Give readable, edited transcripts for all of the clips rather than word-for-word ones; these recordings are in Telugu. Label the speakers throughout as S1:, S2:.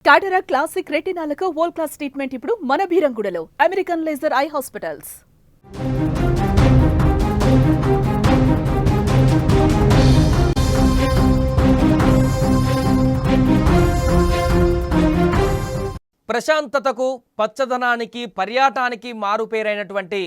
S1: టాటరా క్లాసిక్ రెటినాలకు వరల్డ్ క్లాస్ ట్రీట్మెంట్ ఇప్పుడు మన భీరంగూడలో అమెరికన్ లేజర్ ఐ హాస్పిటల్స్.
S2: ప్రశాంతతకు, పచ్చదనానికి, పర్యాటానికి మారుపేరైనటువంటి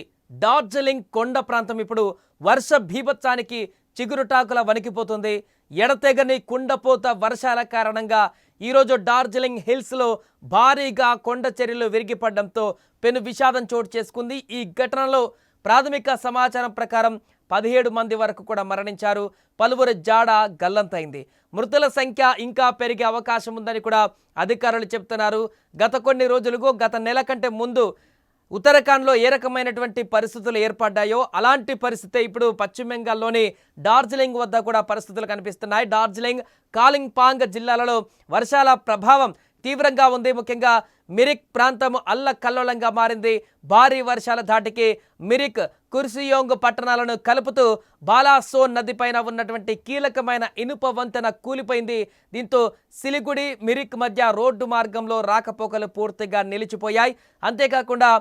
S2: డార్జిలింగ్ కొండ ప్రాంతం ఇప్పుడు వర్ష భీభత్సానికి చిగురుటాకుల వణికిపోతుంది. ఎడతెగని కుండపోత వర్షాల కారణంగా ఈరోజు డార్జిలింగ్ హిల్స్లో భారీగా కొండ చర్యలు విరిగిపడడంతో పెను విషాదం చోటు చేసుకుంది. ఈ ఘటనలో ప్రాథమిక సమాచారం ప్రకారం 17 మంది వరకు కూడా మరణించారు. పలువురు జాడ గల్లంతైంది. మృతుల సంఖ్య ఇంకా పెరిగే అవకాశం ఉందని కూడా అధికారులు చెప్తున్నారు. గత కొన్ని రోజులుగా గత నెల కంటే ముందు ఉత్తరాఖండ్లో ఏ రకమైనటువంటి పరిస్థితులు ఏర్పడ్డాయో అలాంటి పరిస్థితి ఇప్పుడు పశ్చిమ బెంగాల్లోని డార్జిలింగ్ వద్ద కూడా పరిస్థితులు కనిపిస్తున్నాయి. డార్జిలింగ్, కాలింపాంగ్ జిల్లాలలో వర్షాల ప్రభావం తీవ్రంగా ఉంది. ముఖ్యంగా మిరిక్ ప్రాంతం అల్లకల్లోలంగా మారింది. భారీ వర్షాల ధాటికి మిరిక్, కుర్సియోంగ్ పట్టణాలను కలుపుతూ బాలాసోన్ నదిపైన ఉన్నటువంటి కీలకమైన ఇనుప వంతెన కూలిపోయింది. దీంతో సిలిగుడి, మిరిక్ మధ్య రోడ్డు మార్గంలో రాకపోకలు పూర్తిగా నిలిచిపోయాయి. అంతేకాకుండా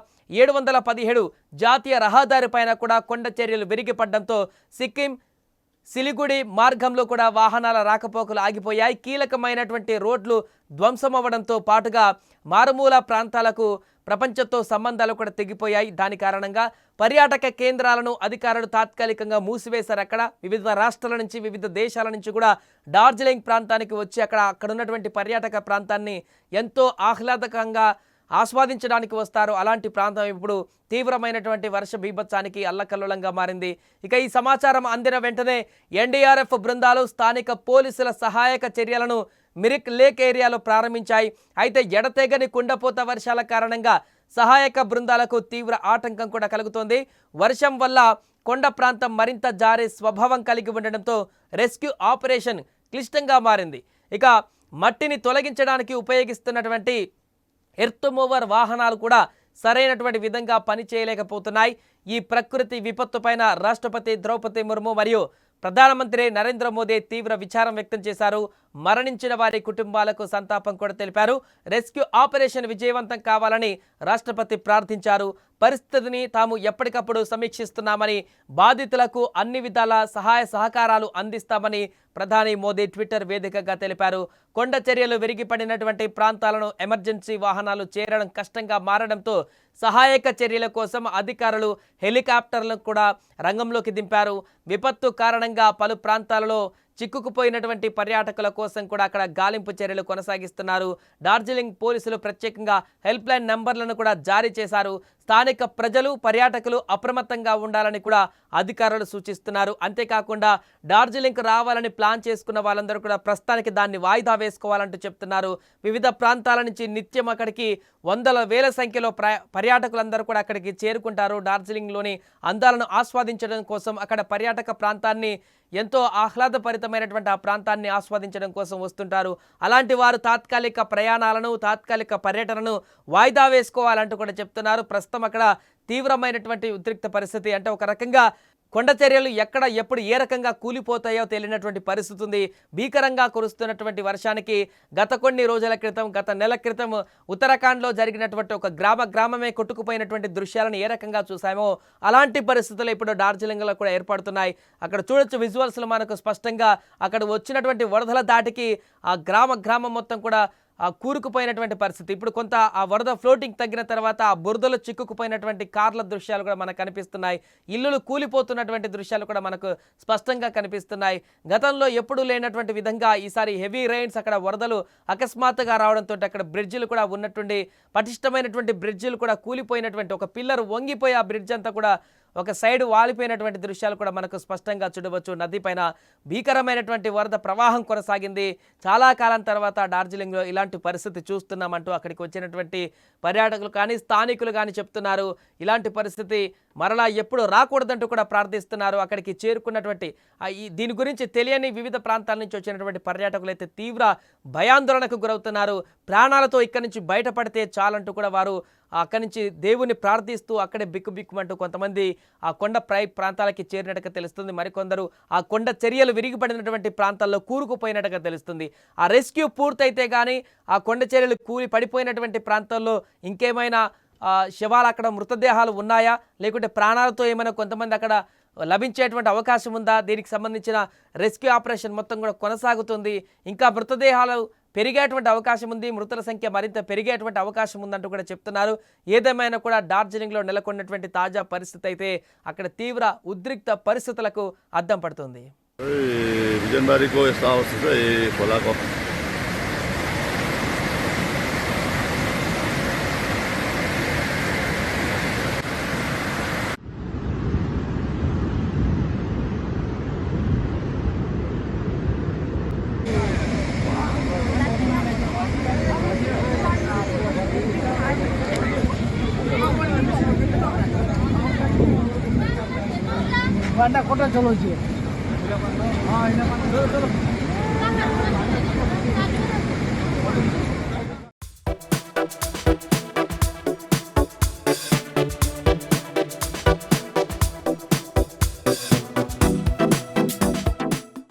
S2: 717 జాతీయ రహదారి పైన కూడా కొండ చర్యలు విరిగిపడడంతో సిక్కిం, సిలిగుడి మార్గంలో కూడా వాహనాల రాకపోకలు ఆగిపోయాయి. కీలకమైనటువంటి రోడ్లు ధ్వంసమవ్వడంతో పాటుగా మారుమూల ప్రాంతాలకు ప్రపంచంతో సంబంధాలు కూడా తెగిపోయాయి. దాని కారణంగా పర్యాటక కేంద్రాలను అధికారులు తాత్కాలికంగా మూసివేశారు. అక్కడ వివిధ రాష్ట్రాల నుంచి, వివిధ దేశాల నుంచి కూడా డార్జిలింగ్ ప్రాంతానికి వచ్చి అక్కడ ఉన్నటువంటి పర్యాటక ప్రాంతాన్ని ఎంతో ఆహ్లాదకంగా ఆస్వాదించడానికి వస్తారు. అలాంటి ప్రాంతం ఇప్పుడు తీవ్రమైనటువంటి వర్ష బీభత్సానికి అల్లకల్లోలంగా మారింది. ఇక ఈ సమాచారం అందిన వెంటనే ఎన్డీఆర్ఎఫ్ బృందాలు స్థానిక పోలీసుల సహాయక చర్యలను మిరిక్ లేక్ ఏరియాలో ప్రారంభించాయి. అయితే ఎడతెగని కుండపోత వర్షాల కారణంగా సహాయక బృందాలకు తీవ్ర ఆటంకం కూడా కలుగుతోంది. వర్షం వల్ల కొండ ప్రాంతం మరింత జారే స్వభావం కలిగి ఉండడంతో రెస్క్యూ ఆపరేషన్ క్లిష్టంగా మారింది. ఇక మట్టిని తొలగించడానికి ఉపయోగిస్తున్నటువంటి ఎర్త్ మూవర్ వాహనాలు కూడా సరైనటువంటి విధంగా పనిచేయలేకపోతున్నాయి. ఈ ప్రకృతి విపత్తు పైన రాష్ట్రపతి ద్రౌపది ముర్ము మరియు ప్రధానమంత్రి నరేంద్ర మోదీ తీవ్ర విచారం వ్యక్తం చేశారు. మరణించిన వారి కుటుంబాలకు సంతాపం కూడా తెలిపారు. రెస్క్యూ ఆపరేషన్ విజయవంతం కావాలని రాష్ట్రపతి ప్రార్థించారు. పరిస్థితిని తాము ఎప్పటికప్పుడు సమీక్షిస్తున్నామని, బాధితులకు అన్ని విధాల సహాయ సహకారాలు అందిస్తామని ప్రధాని మోదీ ట్విట్టర్ వేదికగా తెలిపారు. కొండ చర్యలు విరిగిపడినటువంటి ప్రాంతాలను ఎమర్జెన్సీ వాహనాలు చేరడం కష్టంగా మారడంతో సహాయక చర్యల కోసం అధికారులు హెలికాప్టర్లను కూడా రంగంలోకి దింపారు. విపత్తు కారణంగా పలు ప్రాంతాలలో చిక్కుకుపోయినటువంటి పర్యాటకుల కోసం కూడా అక్కడ గాలింపు చర్యలు కొనసాగిస్తున్నారు. డార్జిలింగ్ పోలీసులు ప్రత్యేకంగా హెల్ప్ లైన్ నంబర్లను కూడా జారీ చేశారు. స్థానిక ప్రజలు, పర్యాటకులు అప్రమత్తంగా ఉండాలని కూడా అధికారులు సూచిస్తున్నారు. అంతేకాకుండా డార్జిలింగ్కు రావాలని ప్లాన్ చేసుకున్న వాళ్ళందరూ కూడా ప్రస్తుతానికి దాన్ని వాయిదా వేసుకోవాలంటూ చెప్తున్నారు. వివిధ ప్రాంతాల నుంచి నిత్యం అక్కడికి వందల వేల సంఖ్యలో పర్యాటకులందరూ కూడా అక్కడికి చేరుకుంటారు. డార్జిలింగ్లోని అందాలను ఆస్వాదించడం కోసం, అక్కడ పర్యాటక ప్రాంతాన్ని ఎంతో ఆహ్లాదభరితమైనటువంటి ఆ ప్రాంతాన్ని ఆస్వాదించడం కోసం వస్తుంటారు. అలాంటి వారు తాత్కాలిక ప్రయాణాలను, తాత్కాలిక పర్యటనను వాయిదా వేసుకోవాలంటూ కూడా చెప్తున్నారు. ప్రస్తుతం అక్కడ తీవ్రమైనటువంటి ఉద్రిక్త పరిస్థితి, అంటే ఒక రకంగా కొండ చర్యలు ఎక్కడ ఎప్పుడు ఏ రకంగా కూలిపోతాయో తెలియనటువంటి పరిస్థితి ఉంది. భీకరంగా కురుస్తున్నటువంటి వర్షానికి గత కొన్ని రోజుల క్రితం, గత నెల క్రితం ఉత్తరాఖండ్లో జరిగినటువంటి ఒక గ్రామమే కొట్టుకుపోయినటువంటి దృశ్యాలను ఏ రకంగా చూసామో అలాంటి పరిస్థితులు ఇప్పుడు డార్జిలింగ్లో కూడా ఏర్పడుతున్నాయి. అక్కడ చూడొచ్చు విజువల్స్లో మనకు స్పష్టంగా అక్కడ వచ్చినటువంటి వరదల దాటికి ఆ గ్రామం మొత్తం కూడా కూరుకుపోయినటువంటి పరిస్థితి. ఇప్పుడు కొంత ఆ వరద ఫ్లోటింగ్ తగ్గిన తర్వాత ఆ బురదలో చిక్కుకుపోయినటువంటి కార్ల దృశ్యాలు కూడా మనకు కనిపిస్తున్నాయి. ఇల్లులు కూలిపోతున్నటువంటి దృశ్యాలు కూడా మనకు స్పష్టంగా కనిపిస్తున్నాయి. గతంలో ఎప్పుడూ లేనటువంటి విధంగా ఈసారి హెవీ రైన్స్, అక్కడ వరదలు అకస్మాత్తుగా రావడంతో అక్కడ బ్రిడ్జిలు కూడా ఉన్నటువంటి పటిష్టమైనటువంటి బ్రిడ్జిలు కూడా కూలిపోయినటువంటి, ఒక పిల్లర్ వంగిపోయి ఆ బ్రిడ్జ్ అంతా కూడా ఒక సైడ్ వాలిపోయినటువంటి దృశ్యాలు కూడా మనకు స్పష్టంగా చూడవచ్చు. నది పైన భీకరమైనటువంటి వరద ప్రవాహం కొనసాగింది. చాలా కాలం తర్వాత డార్జిలింగ్లో ఇలాంటి పరిస్థితి చూస్తున్నామంటూ అక్కడికి వచ్చినటువంటి పర్యాటకులు కానీ, స్థానికులు కానీ చెప్తున్నారు. ఇలాంటి పరిస్థితి మరలా ఎప్పుడు రాకూడదంటూ కూడా ప్రార్థిస్తున్నారు. అక్కడికి చేరుకున్నటువంటి దీని గురించి తెలియని వివిధ ప్రాంతాల నుంచి వచ్చినటువంటి పర్యాటకులు అయితే తీవ్ర భయాందోళనకు గురవుతున్నారు. ప్రాణాలతో ఇక్కడి నుంచి బయటపడితే చాలంటూ కూడా వారు అక్కడి నుంచి దేవుని ప్రార్థిస్తూ అక్కడే బిక్కుబిక్కుమంటూ కొంతమంది ఆ కొండ ప్రాంతాలకి చేరినట్టుగా తెలుస్తుంది. మరికొందరు ఆ కొండ చర్యలు విరిగిపడినటువంటి ప్రాంతాల్లో కూరుకుపోయినట్టుగా తెలుస్తుంది. ఆ రెస్క్యూ పూర్తయితే కానీ ఆ కొండ చర్యలు కూలి పడిపోయినటువంటి ప్రాంతాల్లో ఇంకేమైనా శవాలు అక్కడ మృతదేహాలు ఉన్నాయా, లేకుంటే ప్రాణాలతో ఏమైనా కొంతమంది అక్కడ లభించేటువంటి అవకాశం ఉందా? దీనికి సంబంధించిన రెస్క్యూ ఆపరేషన్ మొత్తం కూడా కొనసాగుతుంది. ఇంకా మృతదేహాలు పెరిగేటువంటి అవకాశం ఉంది, మృతుల సంఖ్య మరింత పెరిగేటువంటి అవకాశం ఉందంటూ కూడా చెప్తున్నారు. ఏదేమైనా కూడా డార్జిలింగ్లో నెలకొన్నటువంటి తాజా పరిస్థితి అయితే అక్కడ తీవ్ర ఉద్రిక్త పరిస్థితులకు అద్దం పడుతుంది.
S3: चलो जी हाँ